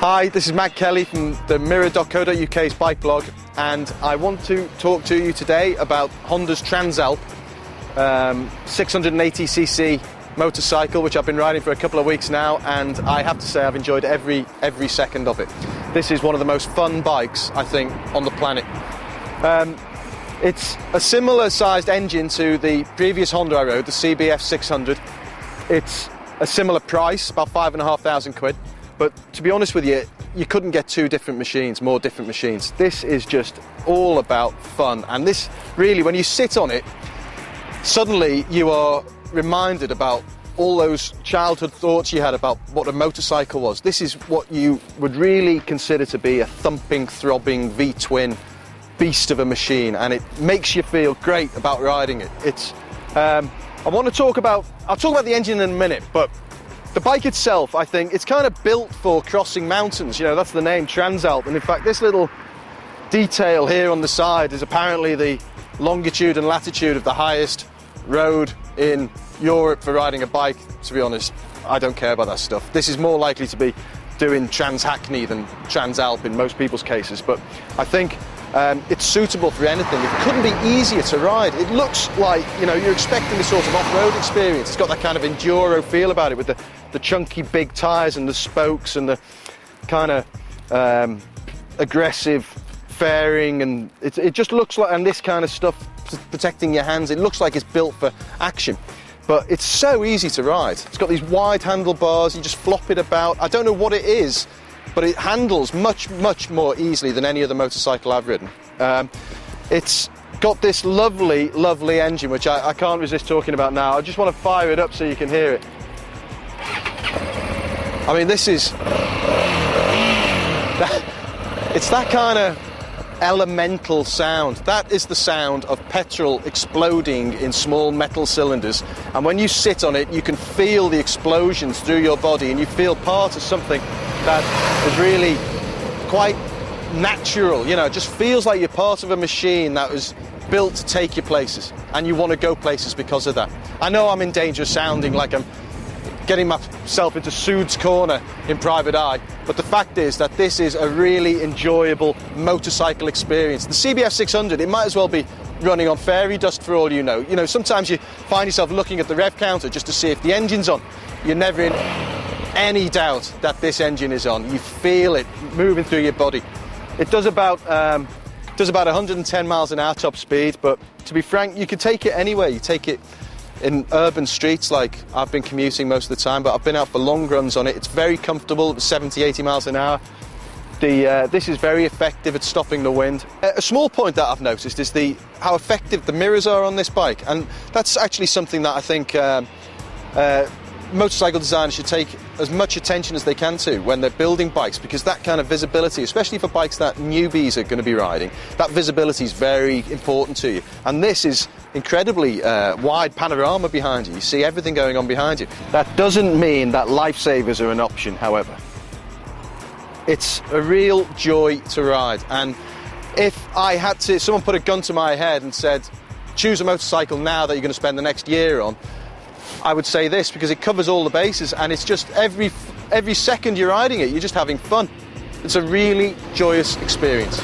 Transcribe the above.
Hi, this is Matt Kelly from the mirror.co.uk's bike blog, and I want to talk to you today about Honda's Transalp 650cc motorcycle, which I've been riding for a couple of weeks now, and I have to say I've enjoyed every second of it. This is one of the most fun bikes, I think, on the planet. It's a similar sized engine to the previous Honda I rode, the CBF 600. It's a similar price, about £5,500. But to be honest with you, you couldn't get more different machines. This is just all about fun. And this really, when you sit on it, suddenly you are reminded about all those childhood thoughts you had about what a motorcycle was. This is what you would really consider to be a thumping, throbbing V-twin beast of a machine, and it makes you feel great about riding it. I'll talk about the engine in a minute, but the bike itself, I think, it's kind of built for crossing mountains. You know, that's the name, Transalp. And in fact, this little detail here on the side is apparently the longitude and latitude of the highest road in Europe for riding a bike. To be honest, I don't care about that stuff. This is more likely to be doing Trans-Hackney than Transalp in most people's cases. But I think it's suitable for anything. It couldn't be easier to ride. It looks like, you know, you're expecting a sort of off-road experience. It's got that kind of enduro feel about it with the chunky big tyres and the spokes and the kind of aggressive fairing, and it just looks like, and this kind of stuff protecting your hands, it looks like it's built for action. But it's so easy to ride. It's got these wide handlebars, you just flop it about. I don't know what it is, but it handles much more easily than any other motorcycle I've ridden. It's got this lovely engine, which I can't resist talking about now. I just want to fire it up so you can hear it. I mean, this is... it's that kind of elemental sound. That is the sound of petrol exploding in small metal cylinders, and when you sit on it, you can feel the explosions through your body, and you feel part of something that is really quite natural. You know, it just feels like you're part of a machine that was built to take you places, and you want to go places because of that. I know I'm in danger of sounding like I'm getting myself into Sood's corner in Private Eye, but the fact is that this is a really enjoyable motorcycle experience. The CBF 600, it might as well be running on fairy dust for all you know. You know, sometimes you find yourself looking at the rev counter just to see if the engine's on. You're never in any doubt that this engine is on. You feel it moving through your body. It does about 110 miles an hour top speed, but to be frank, you can take it anywhere. You take it in urban streets, like I've been commuting most of the time, but I've been out for long runs on it. It's very comfortable, 70, 80 miles an hour. This is very effective at stopping the wind. A small point that I've noticed is how effective the mirrors are on this bike, and that's actually something that I think motorcycle designers should take as much attention as they can to when they're building bikes, because that kind of visibility, especially for bikes that newbies are going to be riding, that visibility is very important to you. And this is incredibly wide panorama behind you. You see everything going on behind you. That doesn't mean that lifesavers are an option, however. It's a real joy to ride, and if someone put a gun to my head and said, choose a motorcycle now that you're going to spend the next year on, I would say this, because it covers all the bases, and it's just every second you're riding it, you're just having fun. It's a really joyous experience.